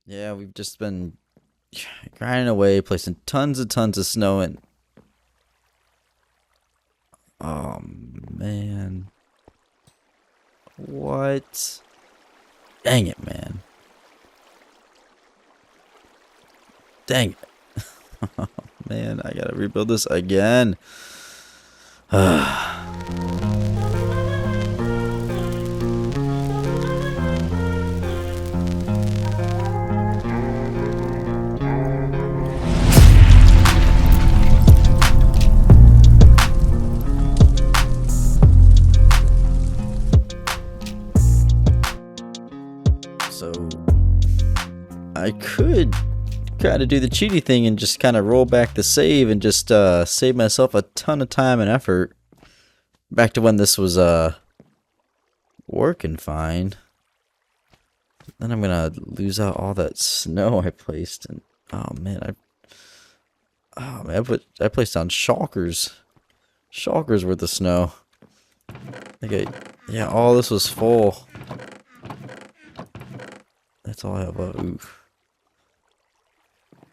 Yeah, we've just been grinding away, placing tons and tons of snow in. Oh man. What? Dang it, man. Dang it. Man, I gotta rebuild this again. So I could kind of do the cheaty thing and just kind of roll back the save and just save myself a ton of time and effort back to when this was working fine. Then I'm gonna lose out all that snow I placed, and oh man, I placed down shulkers worth of snow. Okay, yeah, all this was full. That's all I have. Oof.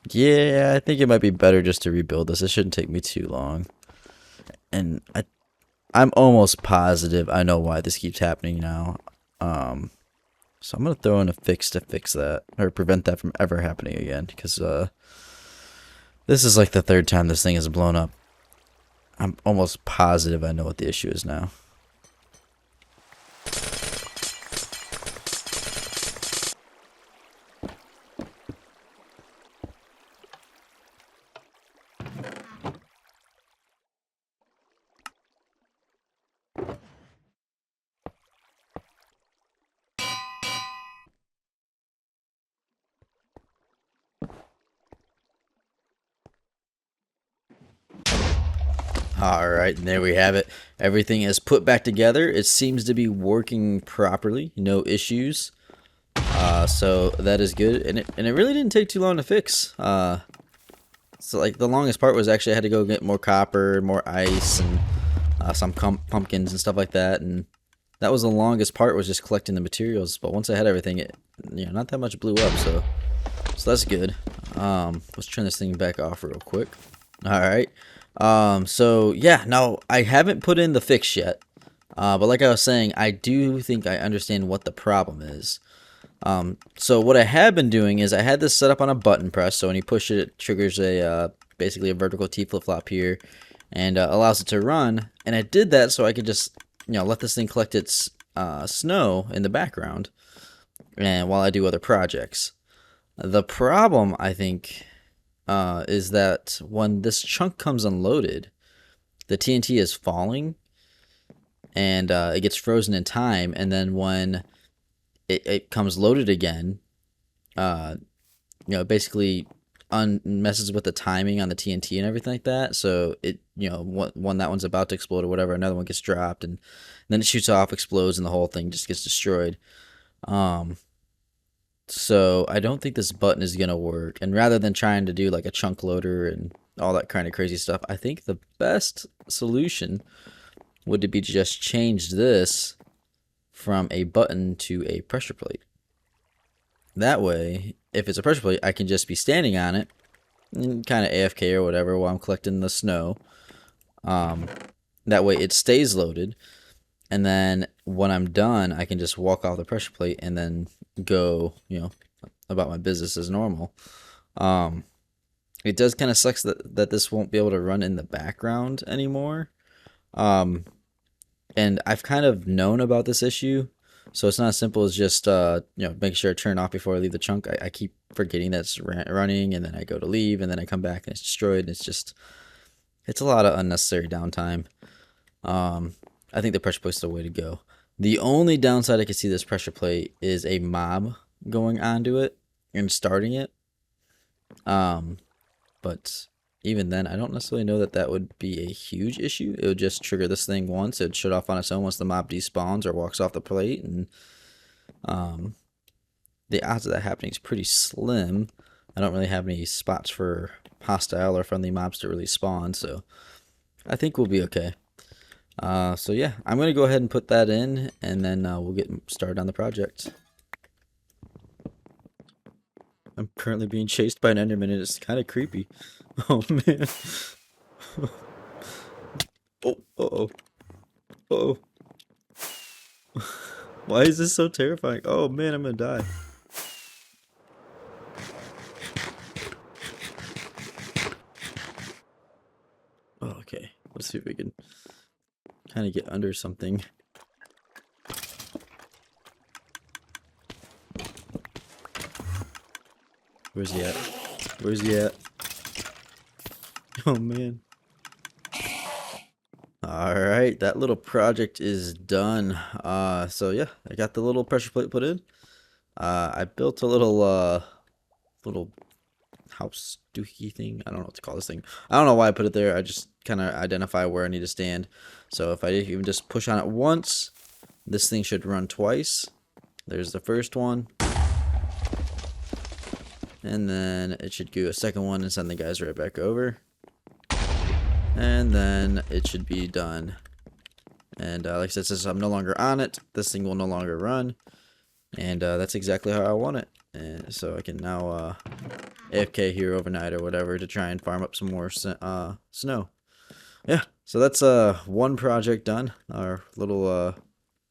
Yeah, I think it might be better just to rebuild this. It shouldn't take me too long. And I'm almost positive I know why this keeps happening now. So I'm gonna throw in a fix to fix that or prevent that from ever happening again. Because this is like the third time this thing has blown up. I'm almost positive I know what the issue is now. Alright, and there we have it. Everything is put back together. It seems to be working properly. No issues. So that is good. And it really didn't take too long to fix. So like the longest part was actually I had to go get more copper, more ice, and some pumpkins and stuff like that. And that was the longest part, was just collecting the materials. But once I had everything, not that much blew up. So that's good. Let's turn this thing back off real quick. All right. So yeah, now I haven't put in the fix yet. But like I was saying, I do think I understand what the problem is. So what I have been doing is I had this set up on a button press. So when you push it, it triggers a basically a vertical T flip-flop here, and allows it to run. And I did that so I could just let this thing collect its snow in the background, and while I do other projects. The problem, I think, is that when this chunk comes unloaded, the TNT is falling, and it gets frozen in time, and then when it comes loaded again, it basically messes with the timing on the TNT and everything like that. So it, when that one's about to explode or whatever, another one gets dropped, and then it shoots off, explodes, and the whole thing just gets destroyed. So I don't think this button is gonna work. And rather than trying to do like a chunk loader and all that kind of crazy stuff, I think the best solution would be to just change this from a button to a pressure plate. That way, if it's a pressure plate, I can just be standing on it, kind of AFK or whatever, while I'm collecting the snow. That way it stays loaded, and then when I'm done, I can just walk off the pressure plate and then go, about my business as normal. It does kind of sucks that this won't be able to run in the background anymore. And I've kind of known about this issue, so it's not as simple as just make sure I turn off before I leave the chunk. I keep forgetting that it's running, and then I go to leave, and then I come back and it's destroyed. And it's a lot of unnecessary downtime. I think the pressure plate's the way to go. The only downside I can see this pressure plate is a mob going onto it and starting it. But even then, I don't necessarily know that would be a huge issue. It would just trigger this thing once. It would shut off on its own once the mob despawns or walks off the plate. And the odds of that happening is pretty slim. I don't really have any spots for hostile or friendly mobs to really spawn, so I think we'll be okay. So yeah, I'm going to go ahead and put that in, and then we'll get started on the project. I'm currently being chased by an Enderman and it's kind of creepy. Oh man. Oh, uh-oh. Uh-oh. Why is this so terrifying? Oh man, I'm gonna die. Oh, okay. Let's see if we can kind of get under something. Where's he at? Where's he at? Oh man. Alright, that little project is done. So yeah, I got the little pressure plate put in. I built a little house doohickey thing. I don't know what to call this thing. I don't know why I put it there. I just kind of identify where I need to stand. So if I even just push on it once, this thing should run twice. There's the first one. And then it should do a second one and send the guys right back over. And then it should be done. And like I said, since I'm no longer on it, this thing will no longer run. And that's exactly how I want it. And so I can now AFK here overnight or whatever to try and farm up some more snow. Yeah, so that's one project done. Our little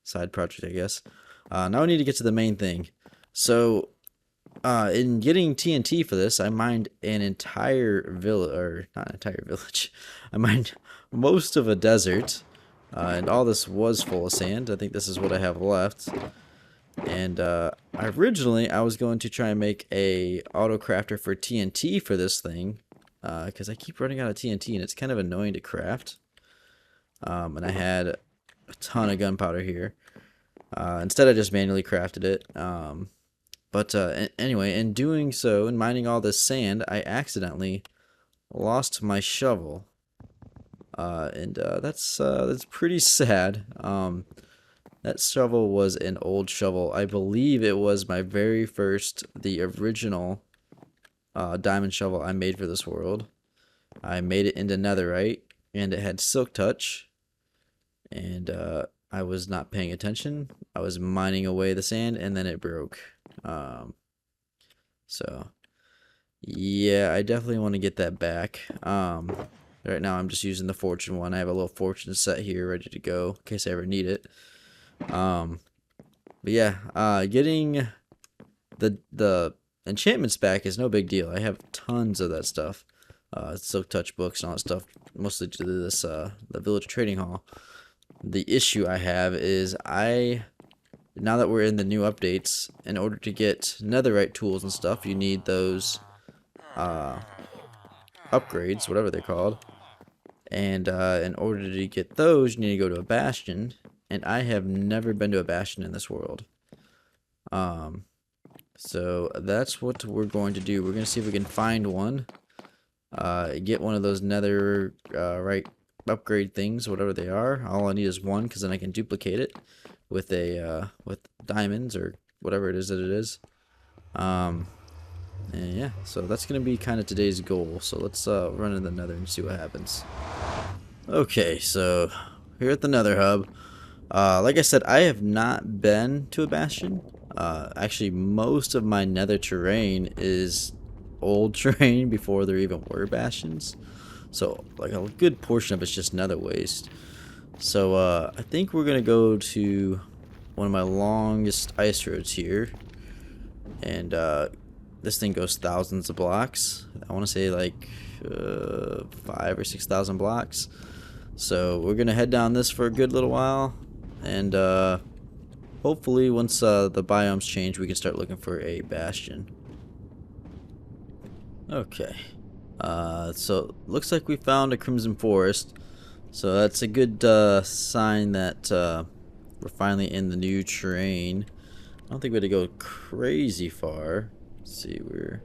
side project, I guess. Now we need to get to the main thing. So in getting TNT for this, I mined an entire village, or not an entire village. I mined most of a desert, and all this was full of sand. I think this is what I have left. And originally I was going to try and make a auto crafter for TNT for this thing, because I keep running out of TNT and it's kind of annoying to craft. And I had a ton of gunpowder here. Instead I just manually crafted it. But anyway, in doing so, in mining all this sand, I accidentally lost my shovel. And that's pretty sad. That shovel was an old shovel. I believe it was my very first, the original diamond shovel I made for this world. I made it into netherite, and it had silk touch. And I was not paying attention. I was mining away the sand, and then it broke. So yeah, I definitely want to get that back. Right now I'm just using the fortune one. I have a little fortune set here ready to go in case I ever need it. But yeah, getting the enchantments back is no big deal. I have tons of that stuff. Silk touch books and all that stuff, mostly to this the village trading hall. The issue I have is now that we're in the new updates, in order to get netherite tools and stuff, you need those upgrades, whatever they're called. And in order to get those, you need to go to a bastion. And I have never been to a bastion in this world. So that's what we're going to do. We're going to see if we can find one. Get one of those netherite upgrade things, whatever they are. All I need is one, because then I can duplicate it with with diamonds or whatever it is that it is. And yeah, so that's gonna be kind of today's goal. So let's run in the nether and see what happens. Okay, so here at the nether hub, like I said, I have not been to a bastion. Actually, most of my nether terrain is old terrain before there even were bastions. So like a good portion of it's just nether waste. So I think we're gonna go to one of my longest ice roads here, and this thing goes thousands of blocks. I want to say like 5,000 or 6,000 blocks. So we're gonna head down this for a good little while, and hopefully once the biomes change, we can start looking for a bastion. Okay, so looks like we found a crimson forest. So that's a good sign that we're finally in the new terrain. I don't think we had to go crazy far. Let's see, we're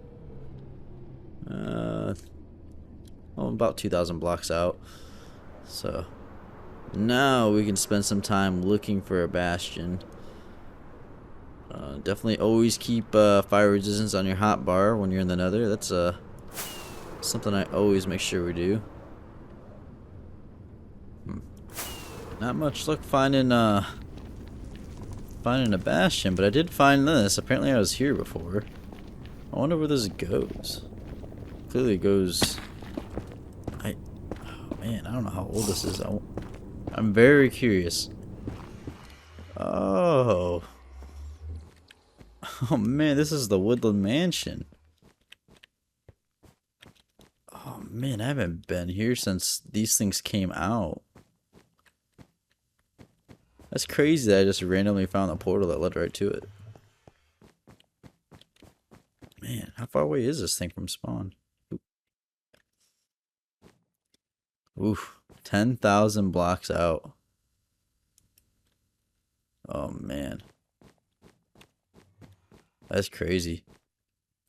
about 2,000 blocks out. So now we can spend some time looking for a bastion. Definitely always keep fire resistance on your hotbar when you're in the nether. That's something I always make sure we do. Not much luck finding a bastion, but I did find this. Apparently I was here before. I wonder where this goes. Clearly it goes... Oh man, I don't know how old this is. I'm very curious. Oh. Oh man, this is the Woodland Mansion. Oh man, I haven't been here since these things came out. That's crazy that I just randomly found a portal that led right to it. Man, how far away is this thing from spawn? Oof, 10,000 blocks out. Oh man. That's crazy.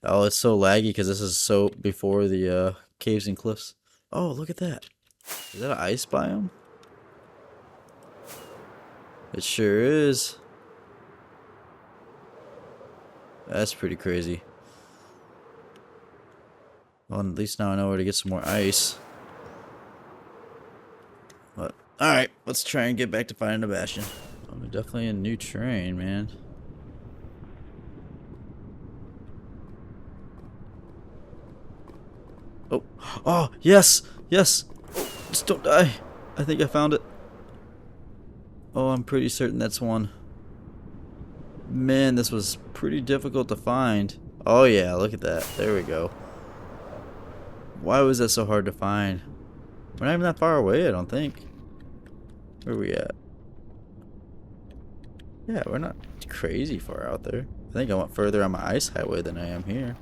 Oh, it's so laggy because this is so before the caves and cliffs. Oh, look at that. Is that an ice biome? It sure is. That's pretty crazy. Well, at least now I know where to get some more ice. But, alright, let's try and get back to finding a bastion. Oh, definitely a new terrain, man. Oh, oh, yes, yes. Oh, just don't die. I think I found it. Oh, I'm pretty certain that's one. Man, this was pretty difficult to find. Oh yeah, look at that. There we go. Why was that so hard to find? We're not even that far away, I don't think. Where are we at? Yeah, we're not crazy far out there. I think I went further on my ice highway than I am here.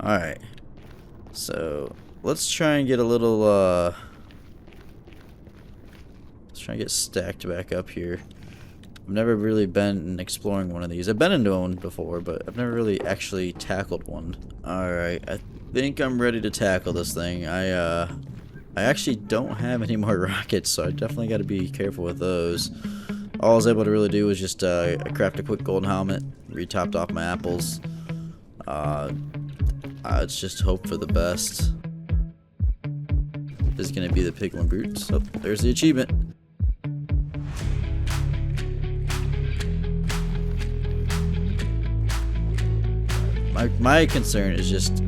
Alright. So, let's try and get a little, let's try and get stacked back up here. I've never really been exploring one of these. I've been into one before, but I've never really actually tackled one. Alright, I think I'm ready to tackle this thing. I actually don't have any more rockets, so I definitely got to be careful with those. All I was able to really do was just craft a quick golden helmet, re-topped off my apples. Let's just hope for the best. This is going to be the piglin brutes. Oh, there's the achievement. My concern is just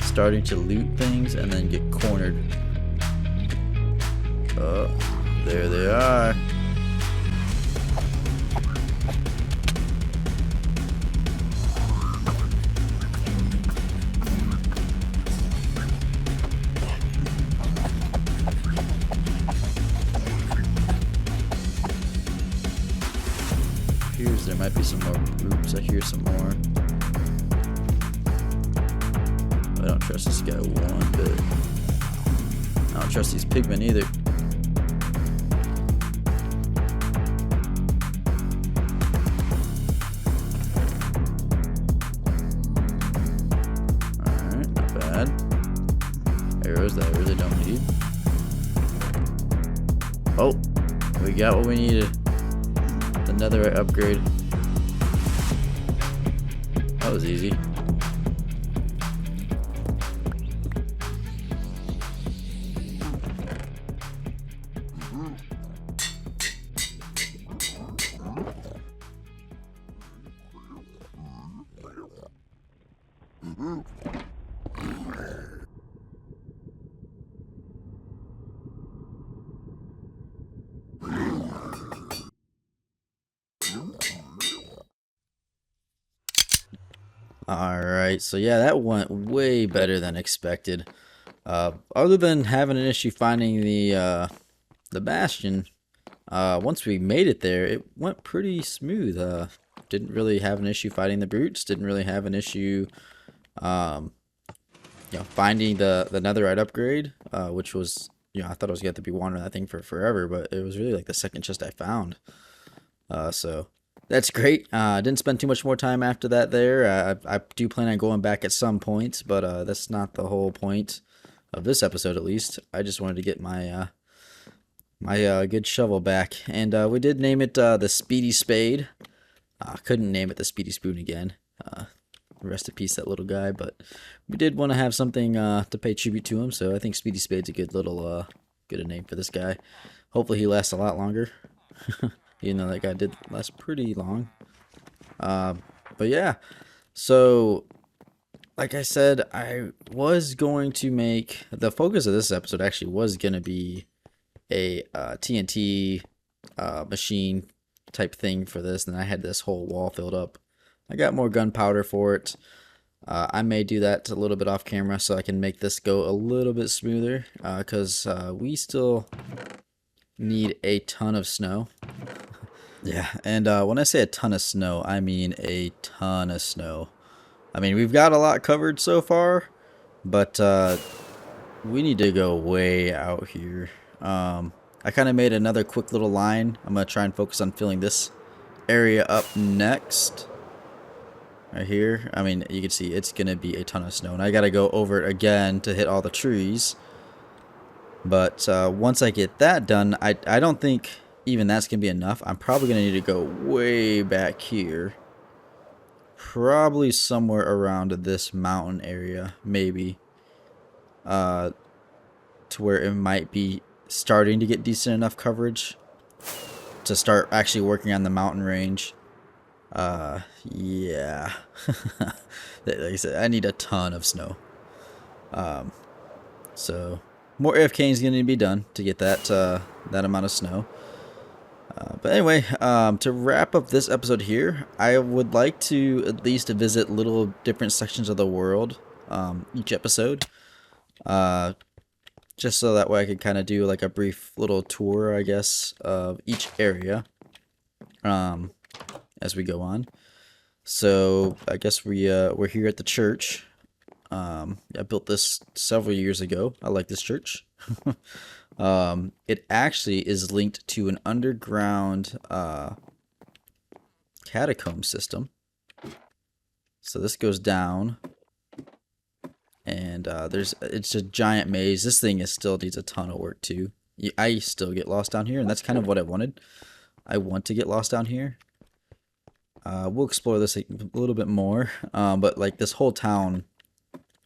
starting to loot things and then get cornered. Oh, there they are. There might be some more groups. I hear some more. I don't trust this guy one bit. I don't trust these pigmen either. Alright, not bad. Arrows that I really don't need. Oh, we got what we needed. Another upgrade. That was easy. Alright, so yeah, that went way better than expected. Other than having an issue finding the bastion, once we made it there, it went pretty smooth. Didn't really have an issue fighting the brutes, didn't really have an issue finding the netherite upgrade, which was, I thought I was going to be wandering that thing for forever, but it was really like the second chest I found. So that's great. Didn't spend too much more time after that there. I do plan on going back at some point, but that's not the whole point of this episode, at least. I just wanted to get my my good shovel back, and we did name it the Speedy Spade. Couldn't name it the Speedy Spoon again. Rest in peace, that little guy. But we did want to have something to pay tribute to him, so I think Speedy Spade's a good little good a name for this guy. Hopefully he lasts a lot longer. Even though that guy did last pretty long. But yeah, So, like I said, I was going to make the focus of this episode actually was going to be a TNT machine type thing for this, and I had this whole wall filled up. I got more gunpowder for it. I may do that a little bit off camera so I can make this go a little bit smoother because we still need a ton of snow. Yeah, and when I say a ton of snow, I mean a ton of snow. I mean, we've got a lot covered so far, but we need to go way out here. I kind of made another quick little line. I'm going to try and focus on filling this area up next. Right here. I mean, you can see it's going to be a ton of snow. And I got to go over it again to hit all the trees. But once I get that done, I don't think even that's going to be enough. I'm probably going to need to go way back here. Probably somewhere around this mountain area, maybe. To where it might be starting to get decent enough coverage to start actually working on the mountain range. Yeah. Like I said, I need a ton of snow. So more AFKing is going to be done to get that that amount of snow. But anyway, to wrap up this episode here, I would like to at least visit little different sections of the world each episode. Just so that way I could kind of do like a brief little tour, I guess, of each area as we go on. So I guess we're here at the church. I built this several years ago. I like this church. It actually is linked to an underground catacomb system. So this goes down, and it's a giant maze. This thing still needs a ton of work too. I still get lost down here, and that's kind of what I wanted. I want to get lost down here. We'll explore this a little bit more, but like this whole town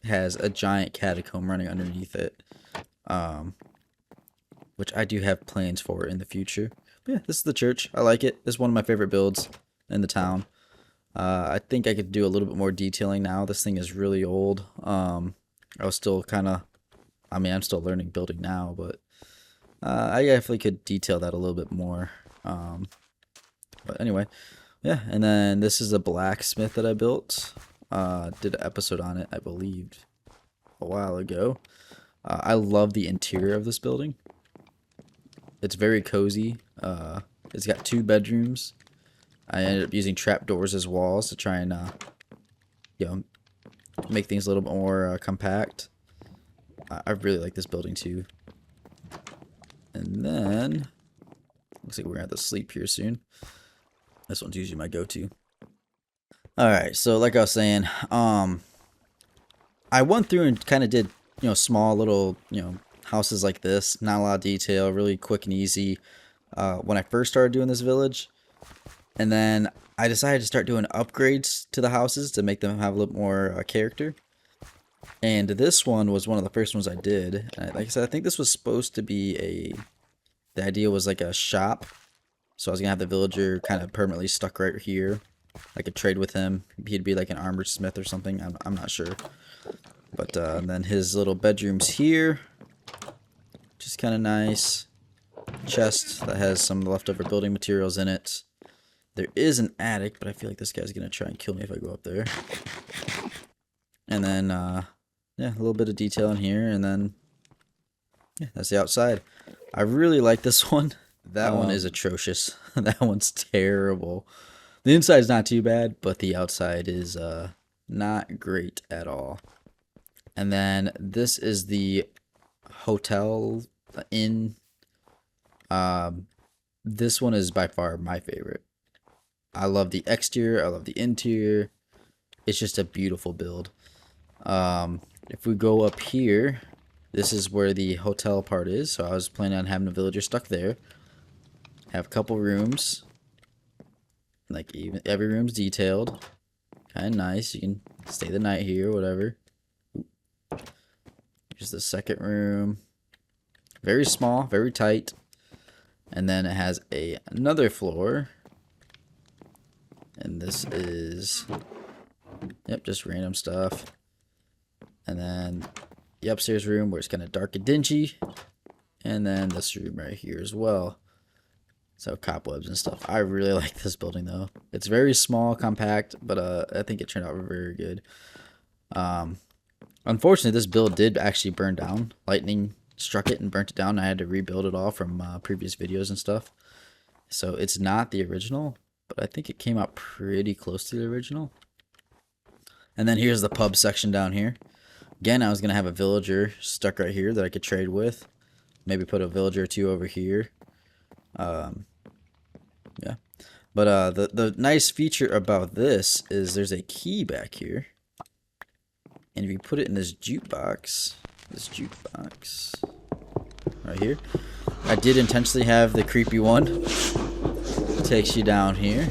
has a giant catacomb running underneath it, which I do have plans for in the future. But yeah, this is the church. I like it. This is one of my favorite builds in the town. I think I could do a little bit more detailing now. This thing is really old. I was still kind of, I mean, I'm still learning building now, but I definitely could detail that a little bit more. But anyway, yeah, and then this is a blacksmith that I built. Did an episode on it, I believe, a while ago. I love the interior of this building. It's very cozy. It's got 2 bedrooms. I ended up using trapdoors as walls to try and, you know, make things a little bit more compact. I really like this building too. And then, looks like we're gonna have to sleep here soon. This one's usually my go-to. Alright, so like I was saying, I went through and kind of did, small little, houses like this. Not a lot of detail, really quick and easy when I first started doing this village. And then I decided to start doing upgrades to the houses to make them have a little more character. And this one was one of the first ones I did. And like I said, I think this was supposed to be the idea was like a shop. So I was going to have the villager kind of permanently stuck right here. I could trade with him. He'd be like an armored smith or something. I'm not sure. But and then his little bedroom's here. Just kind of nice. Chest that has some leftover building materials in it. There is an attic, but I feel like this guy's going to try and kill me if I go up there. And then, yeah, a little bit of detail in here. And then, yeah, that's the outside. I really like this one. That one is atrocious. That one's terrible. The inside's not too bad, but the outside is not great at all. And then this is the hotel inn. This one is by far my favorite. I love the exterior. I love the interior. It's just a beautiful build. If we go up here, this is where the hotel part is. So I was planning on having a villager stuck there. Have a couple rooms. Like even every room's detailed. Kind of nice. You can stay the night here, whatever. Here's the second room. Very small, very tight. And then it has another floor. And this is, Yep, just random stuff. And then the upstairs room where it's kind of dark and dingy. And then this room right here as well. So cobwebs and stuff. I really like this building though. It's very small, compact, but I think it turned out very good. Unfortunately, this build did actually burn down. Lightning struck it and burnt it down. I had to rebuild it all from previous videos and stuff. So it's not the original, but I think it came out pretty close to the original. And then here's the pub section down here. Again, I was going to have a villager stuck right here that I could trade with. Maybe put a villager or two over here. Yeah. But the nice feature about this is there's a key back here. And if you put it in this jukebox right here. I did intentionally have the creepy one. It takes you down here.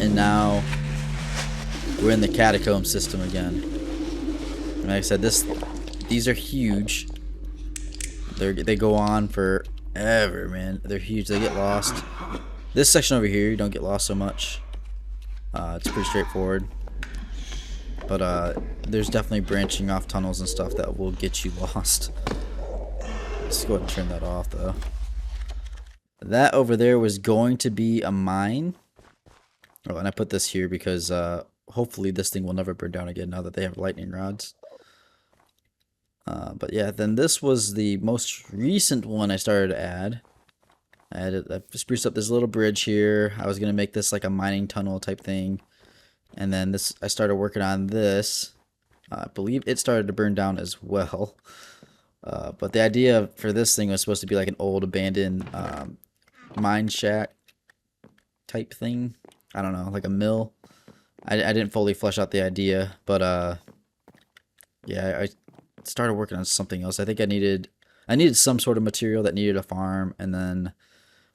And now we're in the catacomb system again. And like I said, these are huge. They go on forever, man. They're huge. They get lost. This section over here, you don't get lost so much. It's pretty straightforward. But there's definitely branching off tunnels and stuff that will get you lost. Let's go ahead and turn that off, though. That over there was going to be a mine. Oh, and I put this here because hopefully this thing will never burn down again now that they have lightning rods. But yeah, then this was the most recent one I started to add. I spruced up this little bridge here. I was going to make this like a mining tunnel type thing. And then this, I started working on this. I believe it started to burn down as well. But the idea for this thing was supposed to be like an old abandoned mine shack type thing. I don't know, like a mill. I didn't fully flesh out the idea, but yeah, I started working on something else. I think I needed some sort of material that needed a farm, and then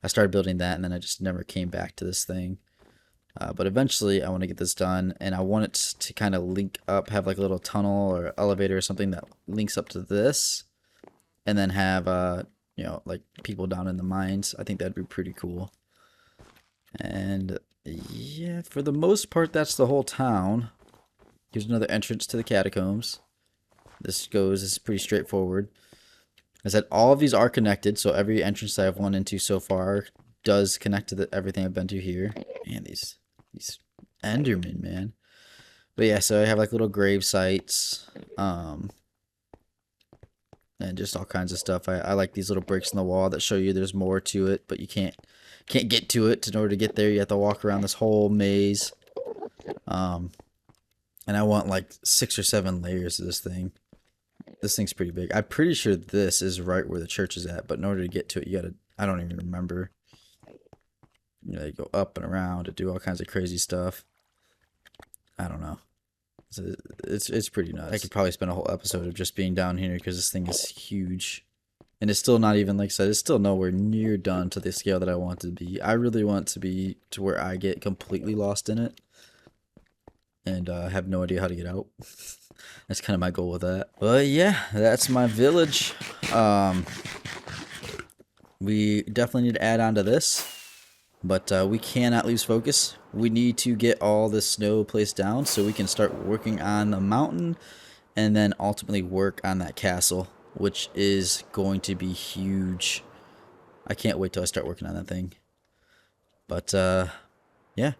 I started building that, and then I just never came back to this thing. But eventually I want to get this done, and I want it to kind of link up, have like a little tunnel or elevator or something that links up to this, and then have you know, like people down in the mines. I think that'd be pretty cool. And yeah, for the most part that's the whole town. Here's another entrance to the catacombs. This is pretty straightforward. I said all of these are connected, so every entrance that I've went into so far does connect to everything I've been to here. Man, these Endermen, man. But yeah, so I have like little grave sites, and just all kinds of stuff. I like these little breaks in the wall that show you there's more to it, but you can't get to it. In order to get there, you have to walk around this whole maze. And I want like 6 or 7 layers of this thing. This thing's pretty big. I'm pretty sure this is right where the church is at, but in order to get to it, you gotta, I don't even remember. You know, you go up and around to do all kinds of crazy stuff. I don't know. It's pretty nuts. I could probably spend a whole episode of just being down here because this thing is huge. And it's still not even, like I said, it's still nowhere near done to the scale that I want it to be. I really want it to be to where I get completely lost in it. And have no idea how to get out. That's kind of my goal with that. But yeah, that's my village. We definitely need to add on to this. But we cannot lose focus. We need to get all this snow placed down so we can start working on the mountain. And then ultimately work on that castle, which is going to be huge. I can't wait till I start working on that thing. But yeah.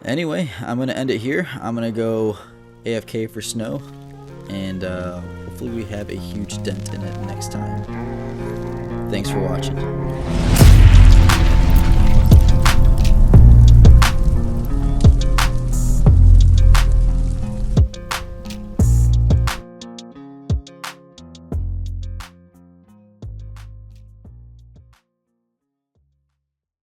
Anyway, I'm going to end it here. I'm going to go AFK for snow. And hopefully we have a huge dent in it next time. Thanks for watching.